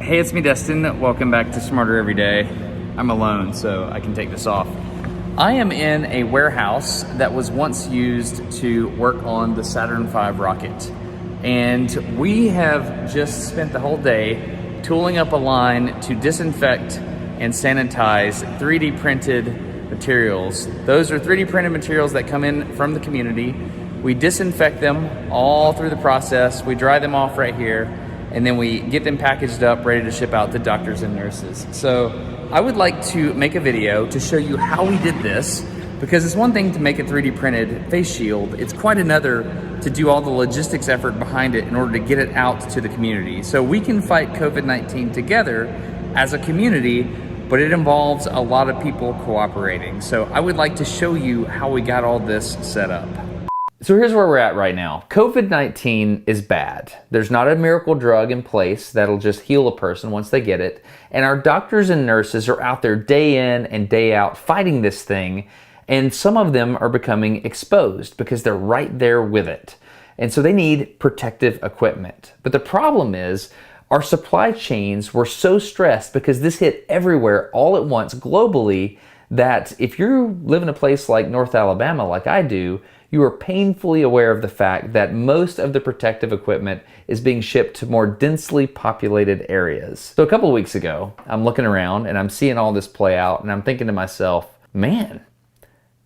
Hey, it's me, Destin. Welcome back to Smarter Every Day. I'm alone, so I can take this off. I am in a warehouse that was once used to work on the Saturn V rocket. And we have just spent the whole day tooling up a line to disinfect and sanitize 3D printed materials. Those are 3D printed materials that come in from the community. We disinfect them all through the process. We dry them off right here, and then we get them packaged up, ready to ship out to doctors and nurses. So I would like to make a video to show you how we did this, because it's one thing to make a 3D printed face shield. It's quite another to do all the logistics effort behind it in order to get it out to the community. So we can fight COVID-19 together as a community, but it involves a lot of people cooperating. So I would like to show you how we got all this set up. So here's where we're at right now. COVID-19 is bad. There's not a miracle drug in place that'll just heal a person once they get it. And our doctors and nurses are out there day in and day out fighting this thing. And some of them are becoming exposed because they're right there with it. And so they need protective equipment. But the problem is our supply chains were so stressed because this hit everywhere all at once globally that if you live in a place like North Alabama, like I do, you are painfully aware of the fact that most of the protective equipment is being shipped to more densely populated areas. So a couple of weeks ago, I'm looking around and I'm seeing all this play out and I'm thinking to myself, man,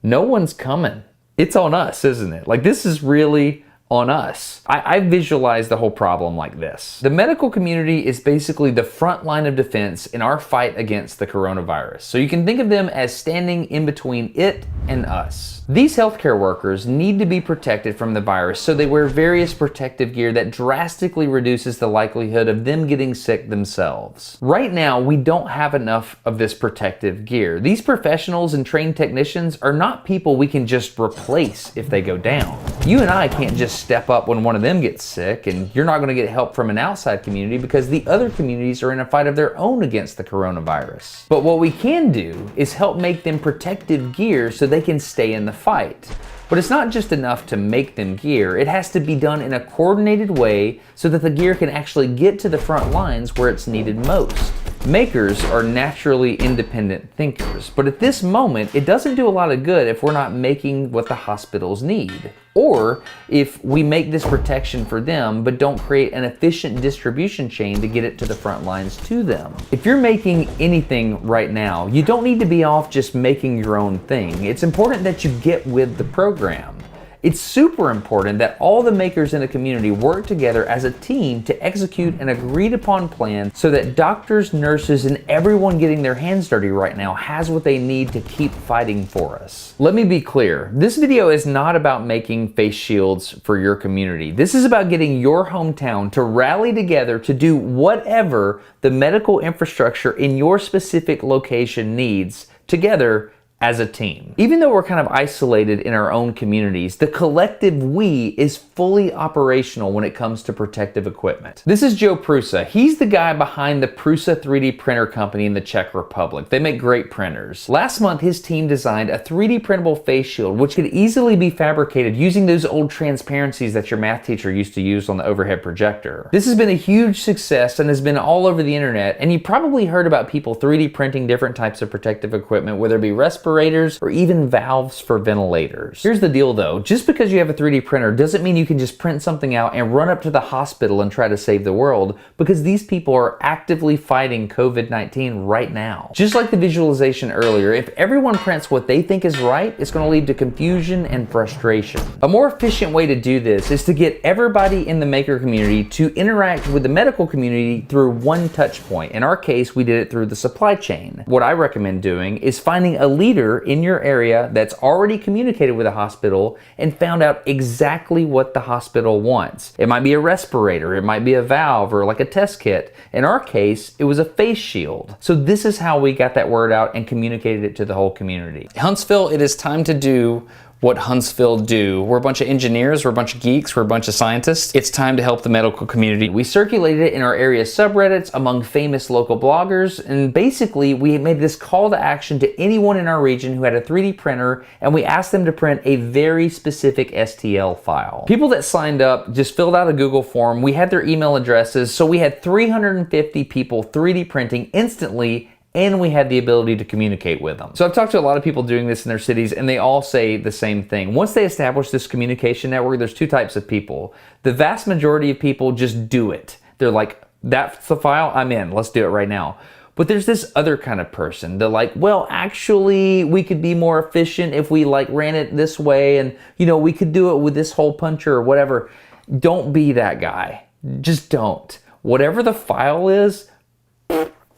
no one's coming. It's on us, isn't it? Like, this is really on us. I visualize the whole problem like this. The medical community is basically the front line of defense in our fight against the coronavirus. So you can think of them as standing in between it and us. These healthcare workers need to be protected from the virus, so they wear various protective gear that drastically reduces the likelihood of them getting sick themselves. Right now, we don't have enough of this protective gear. These professionals and trained technicians are not people we can just replace if they go down. You and I can't just step up when one of them gets sick, and you're not going to get help from an outside community because the other communities are in a fight of their own against the coronavirus. But what we can do is help make them protective gear so they can stay in the fight. But it's not just enough to make them gear. It has to be done in a coordinated way so that the gear can actually get to the front lines where it's needed most. Makers are naturally independent thinkers, but at this moment, it doesn't do a lot of good if we're not making what the hospitals need. Or if we make this protection for them, but don't create an efficient distribution chain to get it to the front lines to them. If you're making anything right now, you don't need to be off just making your own thing. It's important that you get with the program. It's super important that all the makers in a community work together as a team to execute an agreed upon plan so that doctors, nurses, and everyone getting their hands dirty right now has what they need to keep fighting for us. Let me be clear, this video is not about making face shields for your community. This is about getting your hometown to rally together to do whatever the medical infrastructure in your specific location needs together as a team. Even though we're kind of isolated in our own communities, the collective we is fully operational when it comes to protective equipment. This is Joe Prusa. He's the guy behind the Prusa 3D printer company in the Czech Republic. They make great printers. Last month, his team designed a 3D printable face shield, which could easily be fabricated using those old transparencies that your math teacher used to use on the overhead projector. This has been a huge success and has been all over the internet, and you probably heard about people 3D printing different types of protective equipment, whether it be respirators or even valves for ventilators. Here's the deal though, just because you have a 3D printer doesn't mean you can just print something out and run up to the hospital and try to save the world, because these people are actively fighting COVID-19 right now. Just like the visualization earlier, if everyone prints what they think is right, it's going to lead to confusion and frustration. A more efficient way to do this is to get everybody in the maker community to interact with the medical community through one touch point. In our case, we did it through the supply chain. What I recommend doing is finding a leader in your area that's already communicated with a hospital and found out exactly what the hospital wants. It might be a respirator, it might be a valve, or like a test kit. In our case, it was a face shield. So this is how we got that word out and communicated it to the whole community. Huntsville, it is time to do what Huntsville do. We're a bunch of engineers, we're a bunch of geeks, we're a bunch of scientists. It's time to help the medical community. We circulated it in our area subreddits among famous local bloggers, and basically we made this call to action to anyone in our region who had a 3D printer, and we asked them to print a very specific STL file. People that signed up just filled out a Google form. We had their email addresses, so we had 350 people 3D printing instantly, and we had the ability to communicate with them. So I've talked to a lot of people doing this in their cities, and they all say the same thing. Once they establish this communication network, there's two types of people. The vast majority of people just do it. They're like, that's the file, I'm in, let's do it right now. But there's this other kind of person. They're like, well, actually, we could be more efficient if we like ran it this way, and we could do it with this hole puncher or whatever. Don't be that guy. Just don't. Whatever the file is,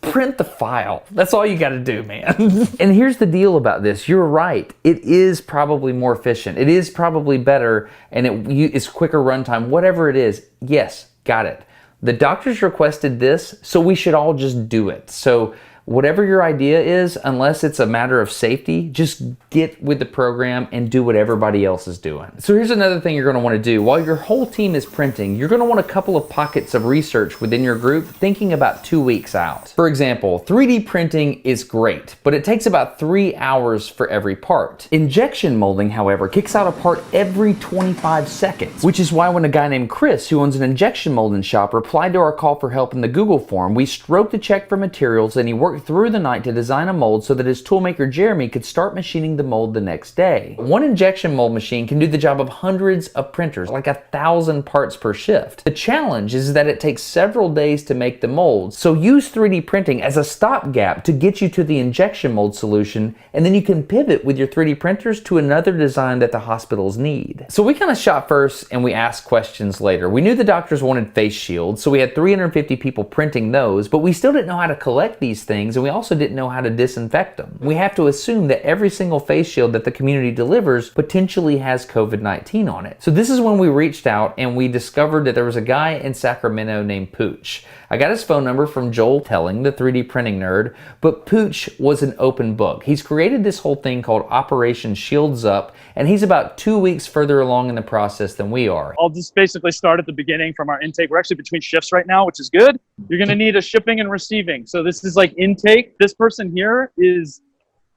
print the file. That's all you got to do, man. And here's the deal about this. You're right. It is probably more efficient. It is probably better, and it's quicker runtime. Whatever it is, yes, got it. The doctors requested this, so we should all just do it. So whatever your idea is, unless it's a matter of safety, just get with the program and do what everybody else is doing. So here's another thing you're going to want to do. While your whole team is printing, you're going to want a couple of pockets of research within your group thinking about 2 weeks out. For example, 3D printing is great, but it takes about 3 hours for every part. Injection molding, however, kicks out a part every 25 seconds, which is why when a guy named Chris, who owns an injection molding shop, replied to our call for help in the Google form, we stroked the check for materials, and he worked through the night to design a mold so that his toolmaker Jeremy could start machining the mold the next day. One injection mold machine can do the job of hundreds of printers, like 1,000 parts per shift. The challenge is that it takes several days to make the molds, so use 3D printing as a stopgap to get you to the injection mold solution, and then you can pivot with your 3D printers to another design that the hospitals need. So we kind of shot first and we asked questions later. We knew the doctors wanted face shields, so we had 350 people printing those, but we still didn't know how to collect these things, and we also didn't know how to disinfect them. We have to assume that every single face shield that the community delivers potentially has COVID-19 on it. So this is when we reached out and we discovered that there was a guy in Sacramento named Pooch. I got his phone number from Joel Telling, the 3D printing nerd, but Pooch was an open book. He's created this whole thing called Operation Shields Up, and he's about 2 weeks further along in the process than we are. I'll just basically start at the beginning from our intake. We're actually between shifts right now, which is good. You're going to need a shipping and receiving. So this is like intake. This person here is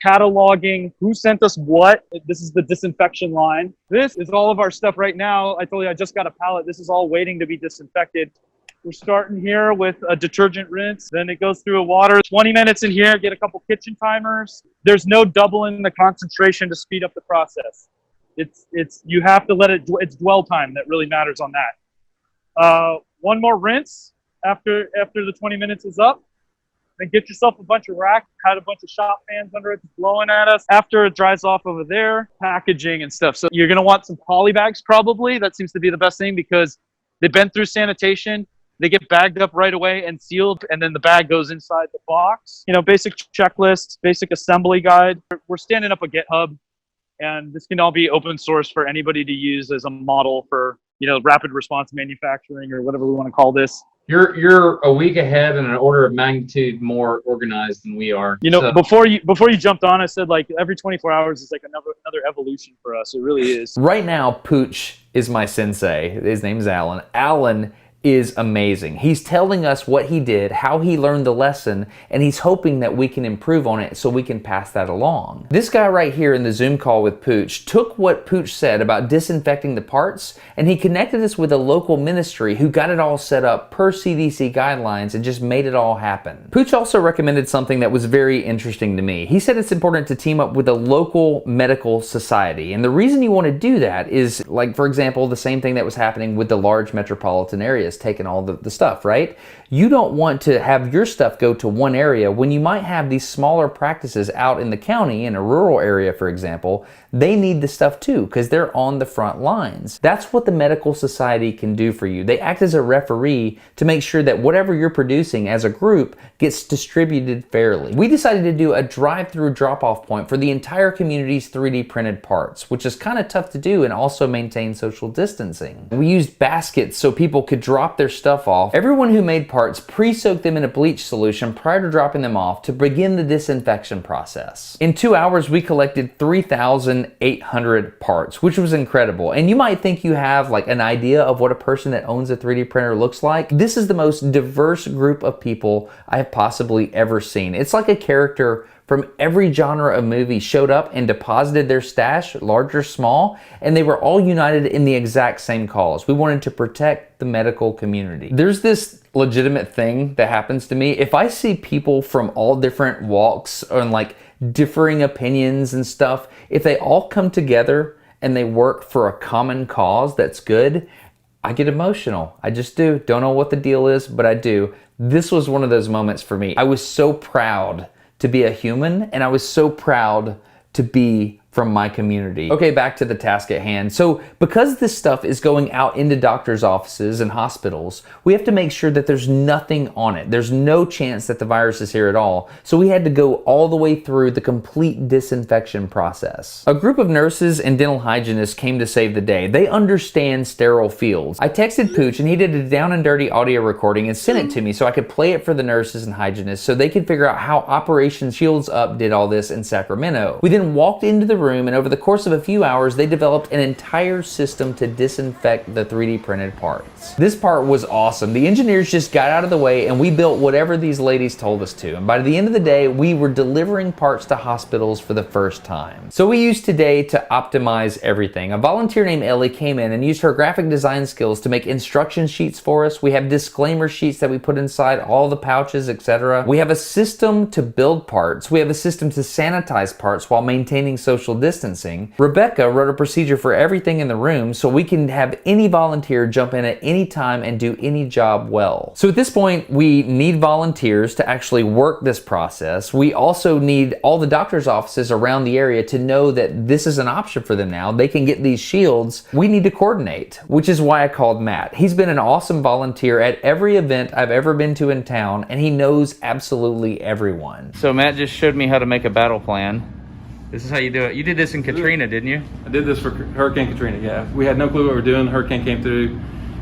cataloging who sent us what. This is the disinfection line. This is all of our stuff right now. I told you I just got a pallet. This is all waiting to be disinfected. We're starting here with a detergent rinse. Then it goes through a water. 20 minutes in here, get a couple kitchen timers. There's no doubling the concentration to speed up the process. You have to let it, it's dwell time that really matters on that. One more rinse after the 20 minutes is up. Then get yourself a bunch of rack, had a bunch of shop fans under it blowing at us. After it dries off over there, packaging and stuff. So you're gonna want some poly bags probably. That seems to be the best thing because they've been through sanitation. They get bagged up right away and sealed, and then the bag goes inside the box. Basic checklist, basic assembly guide. We're standing up a GitHub, and this can all be open source for anybody to use as a model for, rapid response manufacturing or whatever we want to call this. You're a week ahead and an order of magnitude more organized than we are. Before you jumped on, I said like every 24 hours is like another evolution for us. It really is. Right now, Pooch is my sensei. His name's Alan. Alan is amazing. He's telling us what he did, how he learned the lesson, and he's hoping that we can improve on it so we can pass that along. This guy right here in the Zoom call with Pooch took what Pooch said about disinfecting the parts, and he connected us with a local ministry who got it all set up per CDC guidelines and just made it all happen. Pooch also recommended something that was very interesting to me. He said it's important to team up with a local medical society, and the reason you want to do that is, like, for example, the same thing that was happening with the large metropolitan areas taking all the stuff, right? You don't want to have your stuff go to one area when you might have these smaller practices out in the county, in a rural area, for example. They need the stuff too because they're on the front lines. That's what the medical society can do for you. They act as a referee to make sure that whatever you're producing as a group gets distributed fairly. We decided to do a drive-through drop-off point for the entire community's 3D printed parts, which is kind of tough to do and also maintain social distancing. We used baskets so people could drop their stuff off. Everyone who made parts, pre-soak them in a bleach solution prior to dropping them off to begin the disinfection process. In 2 hours, we collected 3,800 parts, which was incredible. And you might think you have like an idea of what a person that owns a 3D printer looks like. This is the most diverse group of people I have possibly ever seen. It's like a character from every genre of movie showed up and deposited their stash, large or small, and they were all united in the exact same cause. We wanted to protect the medical community. There's this legitimate thing that happens to me. If I see people from all different walks and like differing opinions and stuff, if they all come together and they work for a common cause that's good, I get emotional. I just do. Don't know what the deal is, but I do. This was one of those moments for me. I was so proud to be a human, and I was so proud to be from my community. Okay, back to the task at hand. So because this stuff is going out into doctors' offices and hospitals, we have to make sure that there's nothing on it. There's no chance that the virus is here at all. So we had to go all the way through the complete disinfection process. A group of nurses and dental hygienists came to save the day. They understand sterile fields. I texted Pooch and he did a down and dirty audio recording and sent it to me so I could play it for the nurses and hygienists so they could figure out how Operation Shields Up did all this in Sacramento. We then walked into the room, and over the course of a few hours, they developed an entire system to disinfect the 3D printed parts. This part was awesome. The engineers just got out of the way and we built whatever these ladies told us to. And by the end of the day, we were delivering parts to hospitals for the first time. So we used today to optimize everything. A volunteer named Ellie came in and used her graphic design skills to make instruction sheets for us. We have disclaimer sheets that we put inside all the pouches, etc. We have a system to build parts. We have a system to sanitize parts while maintaining social distancing. Rebecca wrote a procedure for everything in the room so we can have any volunteer jump in at any time and do any job well. So at this point, we need volunteers to actually work this process. We also need all the doctor's offices around the area to know that this is an option for them now. They can get these shields. We need to coordinate, which is why I called Matt. He's been an awesome volunteer at every event I've ever been to in town, and he knows absolutely everyone. So Matt just showed me how to make a battle plan. This is how you do it. You did this in Katrina, didn't you? I did this for Hurricane Katrina, yeah. We had no clue what we were doing. Hurricane came through,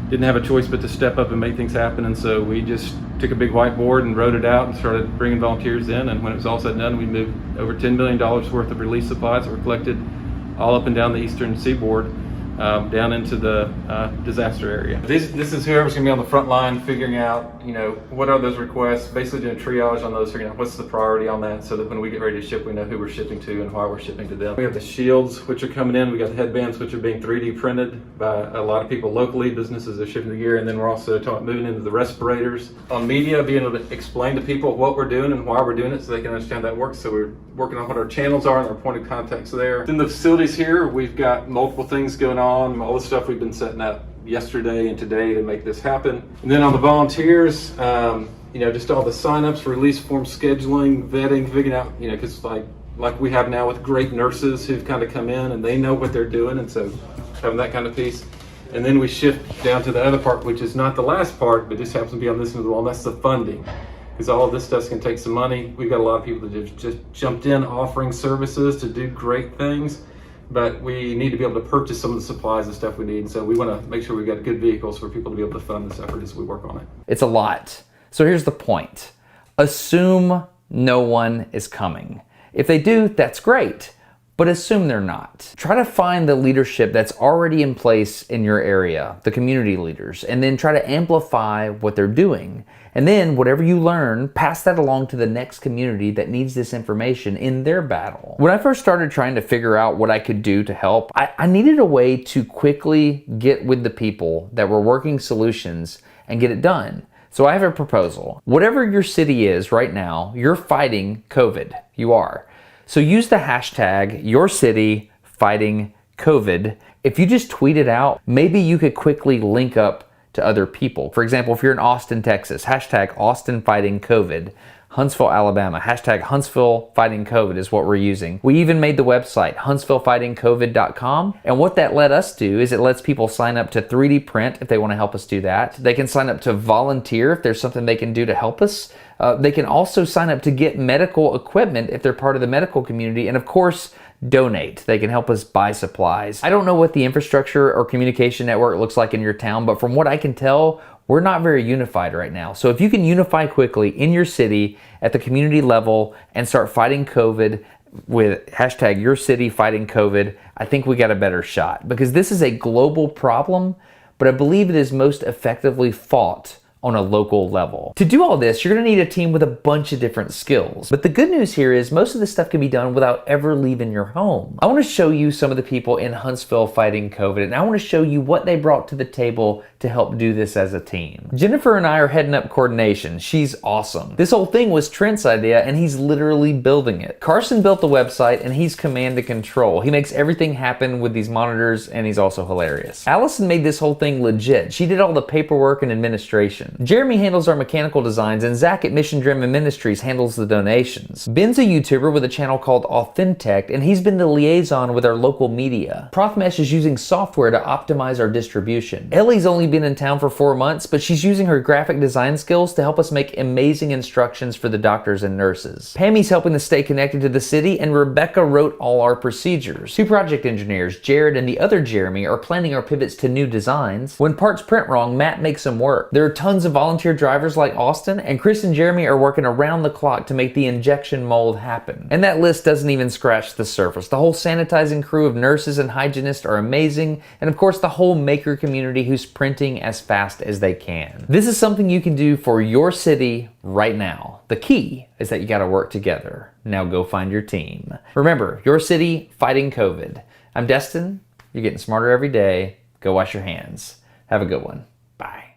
didn't have a choice but to step up and make things happen. And so we just took a big whiteboard and wrote it out and started bringing volunteers in. And when it was all said and done, we moved over $10 million worth of relief supplies that were collected all up and down the eastern seaboard, down into the disaster area. This is whoever's gonna be on the front line figuring out, you know, what are those requests, basically doing triage on those, figuring out what's the priority on that so that when we get ready to ship, we know who we're shipping to and why we're shipping to them. We have the shields, which are coming in. We got the headbands, which are being 3D printed by a lot of people locally, businesses are shipping the gear. And then we're also moving into the respirators. On media, being able to explain to people what we're doing and why we're doing it so they can understand that works. So we're working on what our channels are and our point of contacts there. In the facilities here, we've got multiple things going on, all the stuff we've been setting up yesterday and today to make this happen. And then on the volunteers, you know, just all the signups, release form scheduling, vetting, figuring out, you know, because like we have now with great nurses who've kind of come in and they know what they're doing, and so having that kind of piece. And then we shift down to the other part, which is not the last part, but just happens to be on this end of the wall, and that's the funding. Because all of this stuff's gonna take some money. We've got a lot of people that have just jumped in offering services to do great things, but we need to be able to purchase some of the supplies and stuff we need. So we wanna make sure we've got good vehicles for people to be able to fund this effort as we work on it. It's a lot. So here's the point. Assume no one is coming. If they do, that's great, but assume they're not. Try to find the leadership that's already in place in your area, the community leaders, and then try to amplify what they're doing. And then whatever you learn, pass that along to the next community that needs this information in their battle. When I first started trying to figure out what I could do to help, I needed a way to quickly get with the people that were working solutions and get it done. So I have a proposal. Whatever your city is right now, you're fighting COVID. You are. So use the hashtag #YourCityFightingCovid. If you just tweet it out, maybe you could quickly link up to other people. For example, if you're in Austin, Texas, hashtag #AustinFightingCovid. Huntsville, Alabama, hashtag HuntsvilleFightingCovid is what we're using. We even made the website, HuntsvilleFightingCovid.com. And what that let us do is it lets people sign up to 3D print if they want to help us do that. They can sign up to volunteer if there's something they can do to help us. They can also sign up to get medical equipment if they're part of the medical community. And of course, donate. They can help us buy supplies. I don't know what the infrastructure or communication network looks like in your town, but from what I can tell, we're not very unified right now. So if you can unify quickly in your city at the community level and start fighting COVID with hashtag your city fighting COVID, I think we got a better shot, because this is a global problem, but I believe it is most effectively fought on a local level. To do all this, you're gonna need a team with a bunch of different skills. But the good news here is most of this stuff can be done without ever leaving your home. I wanna show you some of the people in Huntsville fighting COVID, and I wanna show you what they brought to the table to help do this as a team. Jennifer and I are heading up coordination. She's awesome. This whole thing was Trent's idea, and he's literally building it. Carson built the website, and he's command and control. He makes everything happen with these monitors, and he's also hilarious. Allison made this whole thing legit. She did all the paperwork and administration. Jeremy handles our mechanical designs, and Zach at Mission Driven Ministries handles the donations. Ben's a YouTuber with a channel called Authentic, and he's been the liaison with our local media. Profmesh is using software to optimize our distribution. Ellie's only been in town for 4 months, but she's using her graphic design skills to help us make amazing instructions for the doctors and nurses. Pammy's helping to stay connected to the city, and Rebecca wrote all our procedures. 2 project engineers, Jared and the other Jeremy, are planning our pivots to new designs. When parts print wrong, Matt makes them work. There are tons of volunteer drivers like Austin, and Chris and Jeremy are working around the clock to make the injection mold happen. And that list doesn't even scratch the surface. The whole sanitizing crew of nurses and hygienists are amazing, and of course the whole maker community who's printing as fast as they can. This is something you can do for your city right now. The key is that you gotta work together. Now go find your team. Remember, your city fighting COVID. I'm Destin. You're getting smarter every day. Go wash your hands. Have a good one. Bye.